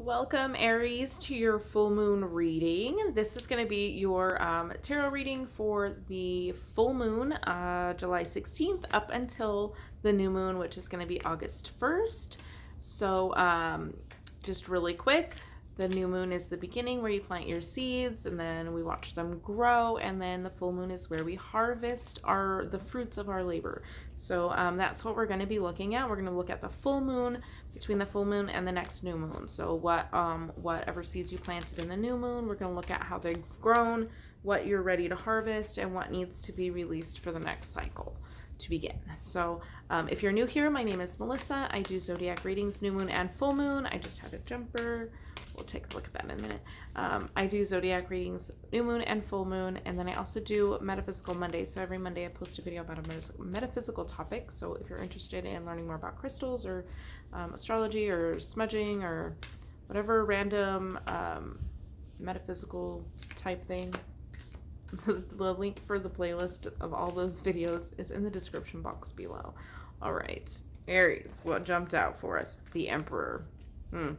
Welcome, Aries, to your full moon reading. This is going to be your tarot reading for the full moon, July 16th, up until the new moon, which is going to be August 1st. So, just really quick, the new moon is the beginning where you plant your seeds, and then we watch them grow, and then the full moon is where we harvest the fruits of our labor. So that's what we're going to be looking at. We're going to look at the full moon, between the full moon and the next new moon. So whatever seeds you planted in the new moon, we're going to look at how they've grown, what you're ready to harvest, and what needs to be released for the next cycle to begin. So if you're new here, my name is Melissa. I do zodiac readings, new moon and full moon. I just had a jumper. We'll take a look at that in a minute. I do zodiac readings, new moon and full moon, and then I also do Metaphysical Monday. So every Monday I post a video about a metaphysical topic. So if you're interested in learning more about crystals or astrology or smudging or whatever random metaphysical type thing, the link for the playlist of all those videos is in the description box below. All right, Aries, what jumped out for us? The Emperor. I'm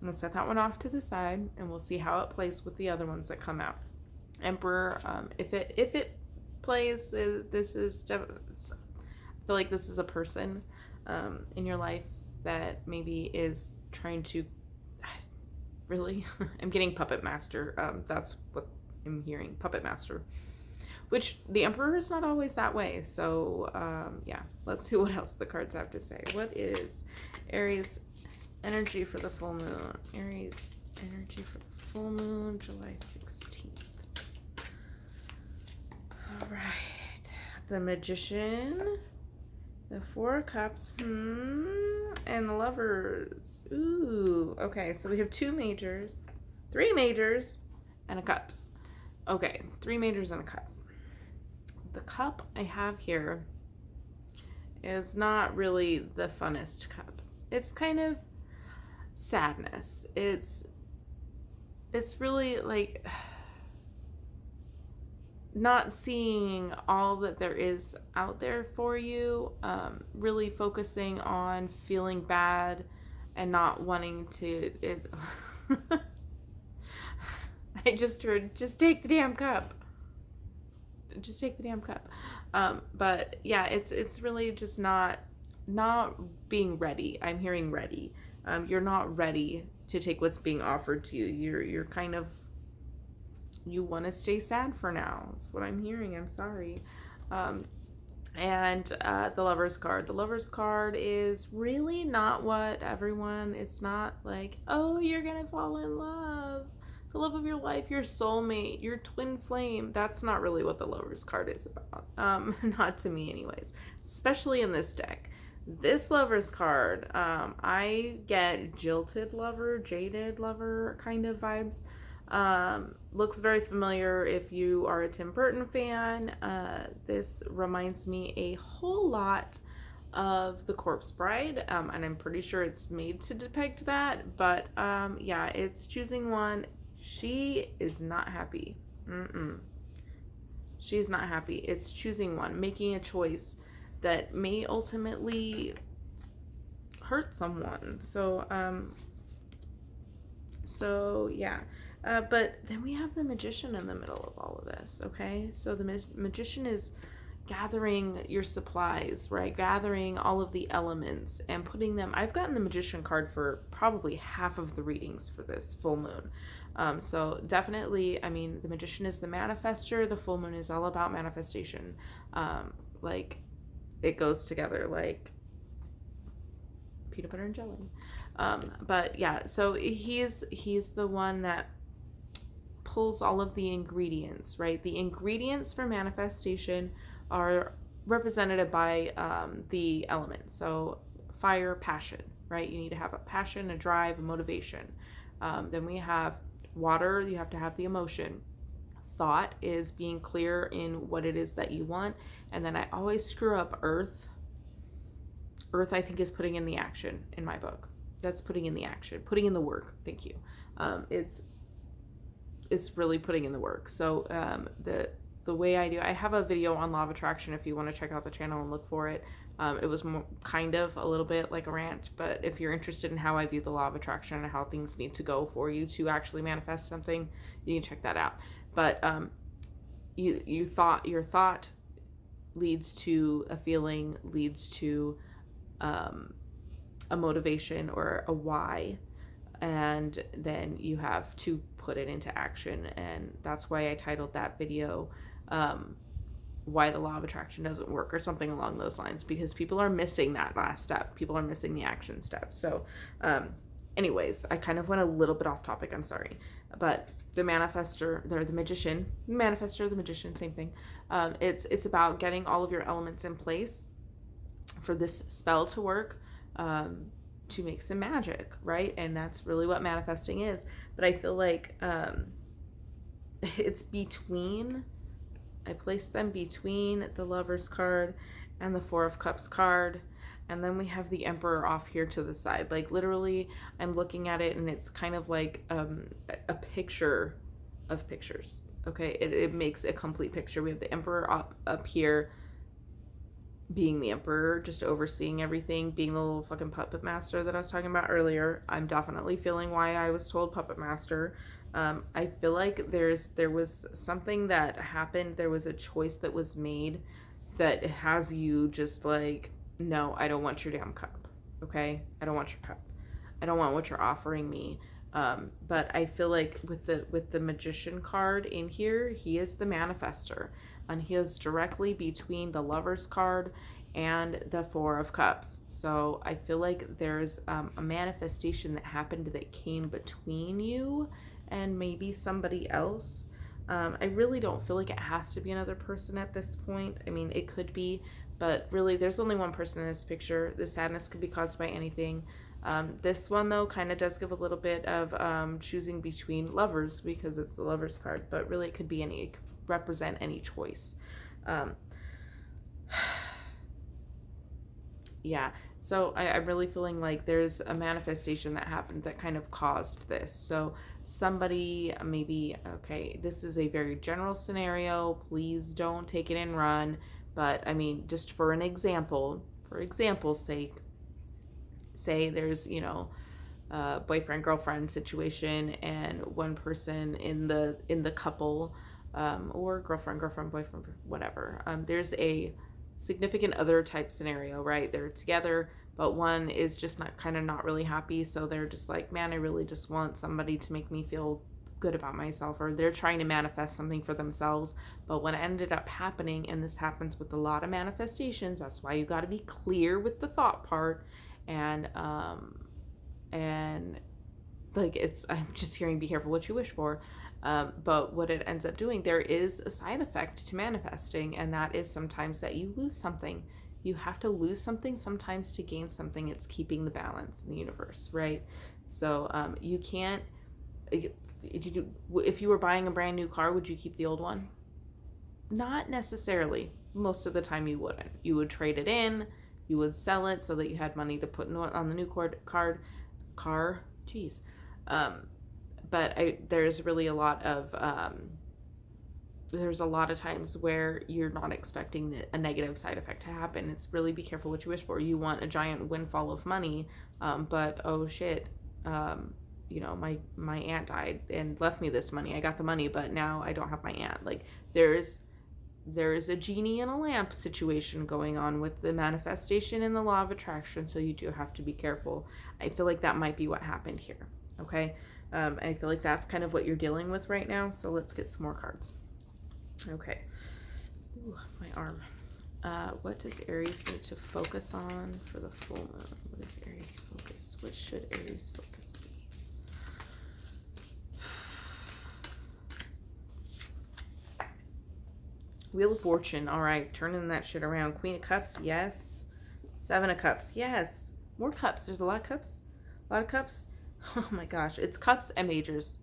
going to set that one off to the side, and we'll see how it plays with the other ones that come out. Emperor, if it plays, this is, I feel like this is a person in your life that maybe is trying to, really, I'm getting Puppet Master. That's what I'm hearing, Puppet Master. Which the Emperor is not always that way. So, yeah, let's see what else the cards have to say. What is Aries energy for the full moon? Aries energy for the full moon, July 16th. All right. The Magician, the Four of Cups, and the Lovers. Ooh, okay. So we have three majors, and a Cups. Okay, three majors and a Cup. The cup I have here is not really the funnest cup. It's kind of sadness. It's really like not seeing all that there is out there for you, really focusing on feeling bad and not wanting to I just heard, just take the damn cup. Just take the damn cup. But yeah, it's really just not being ready. I'm hearing ready. You're not ready to take what's being offered to you. You're kind of, you want to stay sad for now. That's what I'm hearing. I'm sorry. And the Lover's card. The Lover's card is really not what everyone, it's not like, oh, you're gonna fall in love, the love of your life, your soulmate, your twin flame. That's not really what the Lover's card is about. Not to me anyways, especially in this deck. This Lover's card, I get jilted lover, jaded lover kind of vibes. Looks very familiar if you are a Tim Burton fan. This reminds me a whole lot of The Corpse Bride, and I'm pretty sure it's made to depict that, but yeah, it's choosing one. She is not happy. She's not happy. It's choosing one, making a choice that may ultimately hurt someone. So yeah. But then we have the Magician in the middle of all of this, okay? So the Magician is gathering your supplies, right? Gathering all of the elements and putting them. I've gotten the Magician card for probably half of the readings for this full moon. So definitely, I mean, the Magician is the manifester. The full moon is all about manifestation. Like, it goes together like peanut butter and jelly. But yeah, so he's the one that pulls all of the ingredients, right? The ingredients for manifestation are represented by the elements. So fire, passion, right? You need to have a passion, a drive, a motivation. Then we have water. You have to have the emotion. Thought is being clear in what it is that you want. And then I always screw up earth. Earth, I think, is putting in the action in my book. That's putting in the action, putting in the work. Thank you. It's really putting in the work. So the way I do, I have a video on law of attraction if you want to check out the channel and look for it. It was more, kind of a little bit like a rant, but if you're interested in how I view the law of attraction and how things need to go for you to actually manifest something, you can check that out. But your thought leads to a feeling, leads to a motivation or a why, and then you have to put it into action. And that's why I titled that video why the law of attraction doesn't work, or something along those lines, because people are missing that last step. People are missing the action step. So anyways, I kind of went a little bit off topic, I'm sorry. But the manifester, they're the magician, manifester, the magician, same thing. It's about getting all of your elements in place for this spell to work, to make some magic, right? And that's really what manifesting is. But I feel like it's between, I placed them between the Lover's card and the Four of Cups card. And then we have the Emperor off here to the side. Like literally, I'm looking at it and it's kind of like a picture of pictures. Okay, it makes a complete picture. We have the Emperor up here, being the Emperor, just overseeing everything, being the little fucking puppet master that I was talking about earlier. I'm definitely feeling why I was told puppet master. I feel like there was something that happened. There was a choice that was made that has you just like, no, I don't want your damn cup. Okay, I don't want your cup. I don't want what you're offering me. But I feel like with the Magician card in here, he is the manifester, and he is directly between the Lover's card and the Four of Cups. So I feel like there's a manifestation that happened that came between you and maybe somebody else. I really don't feel like it has to be another person at this point. I mean, it could be, but really there's only one person in this picture. The sadness could be caused by anything. This one though kind of does give a little bit of choosing between lovers, because it's the Lover's card, but really it could be any, it could represent any choice. Yeah, so I'm really feeling like there's a manifestation that happened that kind of caused this. So somebody maybe, okay, this is a very general scenario, please don't take it and run, but I mean, just for an example, for example's sake, say there's, you know, a boyfriend girlfriend situation, and one person in the couple, or girlfriend boyfriend, whatever, there's a significant other type scenario, right? They're together, but one is just not really happy, so they're just like, man, I really just want somebody to make me feel good about myself, or they're trying to manifest something for themselves. But what ended up happening, and this happens with a lot of manifestations, that's why you got to be clear with the thought part, and like, it's, I'm just hearing be careful what you wish for. But what it ends up doing, there is a side effect to manifesting, and that is sometimes that you lose something. You have to lose something sometimes to gain something. It's keeping the balance in the universe, right? So you can't, if you were buying a brand new car, would you keep the old one? Not necessarily. Most of the time you wouldn't. You would trade it in, you would sell it so that you had money to put on the new car. Jeez. But there's really a lot of there's a lot of times where you're not expecting a negative side effect to happen. It's really be careful what you wish for. You want a giant windfall of money, but oh shit, you know, my aunt died and left me this money. I got the money, but now I don't have my aunt. Like, there's a genie in a lamp situation going on with the manifestation and the law of attraction, so you do have to be careful. I feel like that might be what happened here. Okay. I feel like that's kind of what you're dealing with right now. So let's get some more cards. Okay. Ooh, my arm. What does Aries need to focus on for the full moon? What is Aries focus? What should Aries focus be? Wheel of Fortune. All right. Turning that shit around. Queen of Cups. Yes. Seven of Cups. Yes. More cups. There's a lot of cups. A lot of cups. Oh my gosh, it's cups and majors.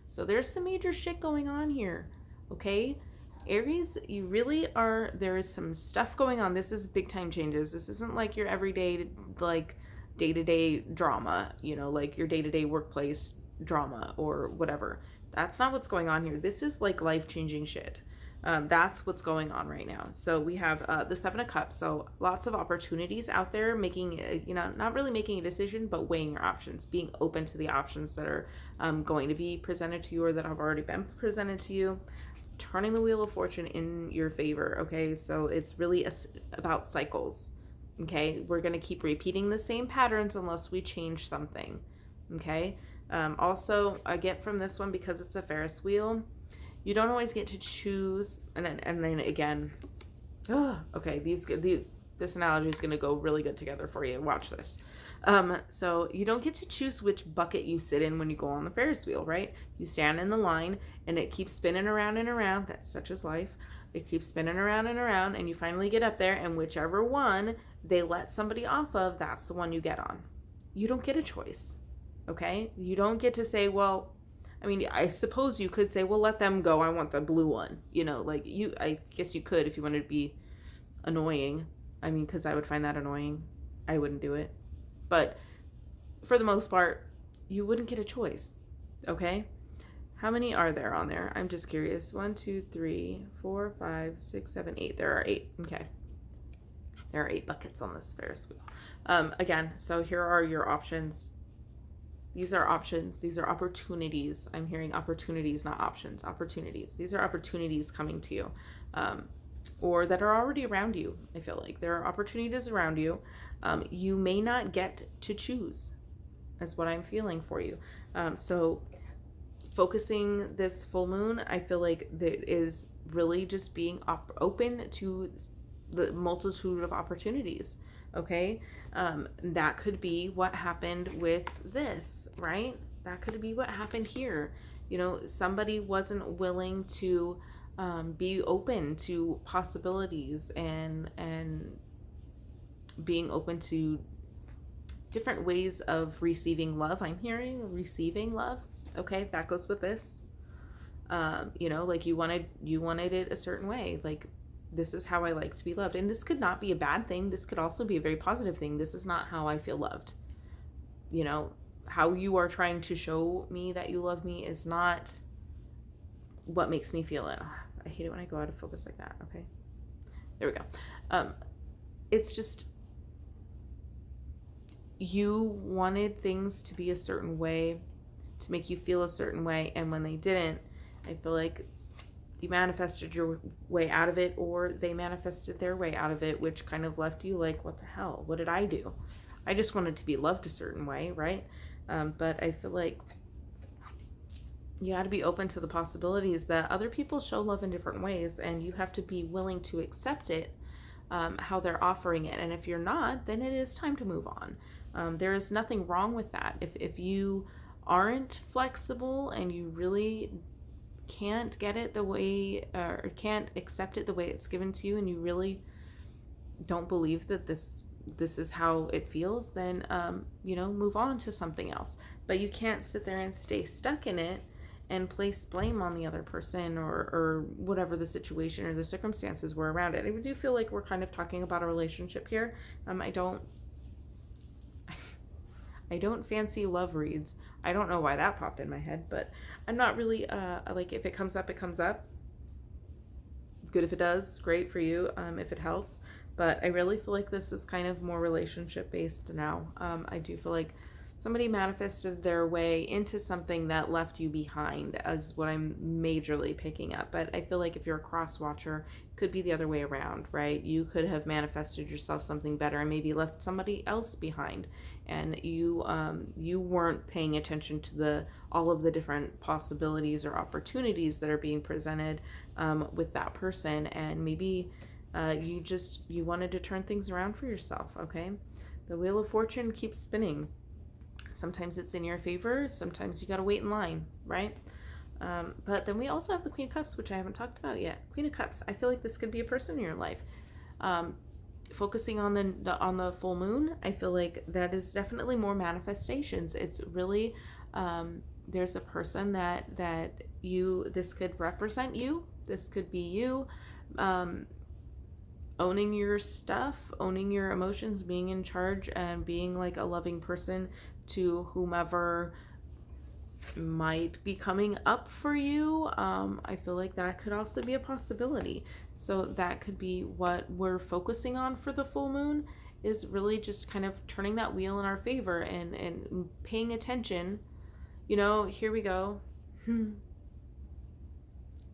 So there's some major shit going on here. Okay, Aries, you really are, there is some stuff going on. This is big time changes. This isn't like your everyday, like, day-to-day drama, you know, like your day-to-day workplace drama or whatever. That's not what's going on here. This is like life-changing shit. That's what's going on right now. So we have the Seven of Cups. So lots of opportunities out there, making, not really making a decision, but weighing your options, being open to the options that are going to be presented to you or that have already been presented to you, turning the wheel of fortune in your favor. Okay. So it's really about cycles. Okay. We're going to keep repeating the same patterns unless we change something. Okay. Also, I get from this one, because it's a Ferris wheel, you don't always get to choose. And then again, okay, this analogy is going to go really good together for you. Watch this. So you don't get to choose which bucket you sit in when you go on the Ferris wheel, right? You stand in the line and it keeps spinning around and around. That's such as life. It keeps spinning around and around, and you finally get up there, and whichever one they let somebody off of, that's the one you get on. You don't get a choice. Okay? You don't get to say, well, I mean, I suppose you could say, well, let them go. I want the blue one. I guess you could if you wanted to be annoying. I mean, because I would find that annoying. I wouldn't do it. But for the most part, you wouldn't get a choice. Okay? How many are there on there? I'm just curious. 1, 2, 3, 4, 5, 6, 7, 8. There are 8. Okay. There are 8 buckets on this Ferris wheel. Again, so here are your options. These are options. These are opportunities. I'm hearing opportunities, not options. Opportunities. These are opportunities coming to you, or that are already around you. I feel like there are opportunities around you. You may not get to choose, is what I'm feeling for you. So focusing this full moon, I feel like that is really just being open to the multitude of opportunities. Okay, that could be what happened with this, right? That could be what happened here. Somebody wasn't willing to be open to possibilities and being open to different ways of receiving love. I'm hearing receiving love. Okay, that goes with this. Like you wanted it a certain way, like, this is how I like to be loved. And this could not be a bad thing. This could also be a very positive thing. This is not how I feel loved. How you are trying to show me that you love me is not what makes me feel it. I hate it when I go out of focus like that. Okay. There we go. It's just, you wanted things to be a certain way, to make you feel a certain way. And when they didn't, I feel like you manifested your way out of it, or they manifested their way out of it, which kind of left you like, what the hell? What did I do? I just wanted to be loved a certain way, right? But I feel like you got to be open to the possibilities that other people show love in different ways, and you have to be willing to accept it, how they're offering it. And if you're not, then it is time to move on. There is nothing wrong with that. If you aren't flexible and you really can't get it the way, or can't accept it the way it's given to you, and you really don't believe that this is how it feels, then move on to something else. But you can't sit there and stay stuck in it and place blame on the other person, or whatever the situation or the circumstances were around it. I do feel like we're kind of talking about a relationship here. I don't fancy love reads. I don't know why that popped in my head, but I'm not really, like, if it comes up, it comes up. Good if it does, great for you, if it helps. But I really feel like this is kind of more relationship based now. I do feel like somebody manifested their way into something that left you behind, as what I'm majorly picking up. But I feel like if you're a cross watcher, it could be the other way around, right? You could have manifested yourself something better and maybe left somebody else behind, and you weren't paying attention to all of the different possibilities or opportunities that are being presented with that person, and maybe you wanted to turn things around for yourself. Okay, the wheel of fortune keeps spinning. Sometimes it's in your favor, sometimes you gotta wait in line, right? But then we also have the Queen of Cups, which I haven't talked about yet. Queen of Cups, I feel like this could be a person in your life. Focusing on the full moon, I feel like that is definitely more manifestations. It's really, there's a person that this could represent you. This could be you, owning your stuff, owning your emotions, being in charge, and being like a loving person to whomever might be coming up for you. I feel like that could also be a possibility. So that could be what we're focusing on for the full moon, is really just kind of turning that wheel in our favor and paying attention. You know, here we go.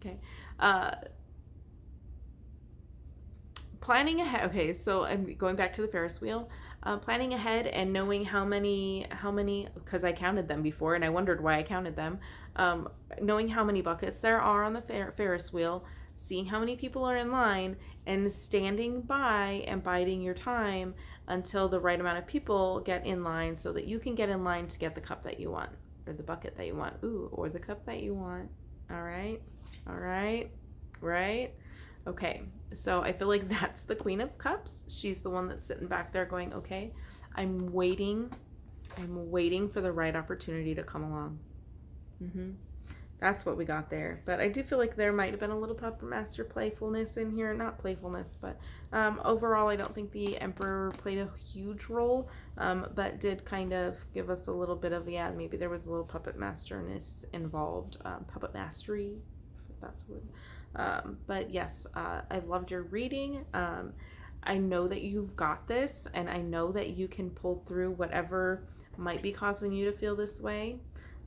Okay. Uh, Planning ahead. Okay, so I'm going back to the Ferris wheel. Planning ahead and knowing how many, because I counted them before and I wondered why I counted them. Knowing how many buckets there are on the Ferris wheel, seeing how many people are in line, and standing by and biding your time until the right amount of people get in line so that you can get in line to get the cup that you want, or the bucket that you want. Ooh, or the cup that you want. All right. All right. Right. Okay, so I feel like that's the Queen of Cups. She's the one that's sitting back there going, okay, I'm waiting for the right opportunity to come along. That's what we got there. But I do feel like there might have been a little puppet master playfulness in here. Not playfulness, but overall, I don't think the Emperor played a huge role, but did kind of give us a little bit of, yeah, maybe there was a little puppet masterness involved. Puppet mastery, if that's a word. But yes, I loved your reading. I know that you've got this, and I know that you can pull through whatever might be causing you to feel this way.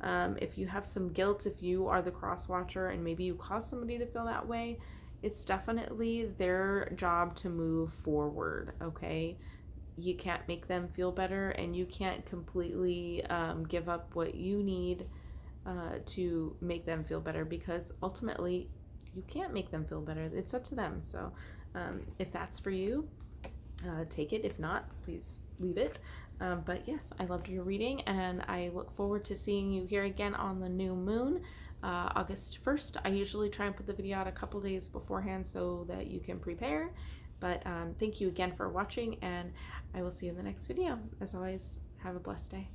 If you have some guilt, if you are the cross watcher and maybe you cause somebody to feel that way, it's definitely their job to move forward, okay? You can't make them feel better, and you can't completely give up what you need to make them feel better, because ultimately you can't make them feel better. It's up to them. So if that's for you, take it. If not, please leave it. But yes, I loved your reading, and I look forward to seeing you here again on the new moon, August 1st. I usually try and put the video out a couple days beforehand so that you can prepare. But thank you again for watching, and I will see you in the next video. As always, have a blessed day.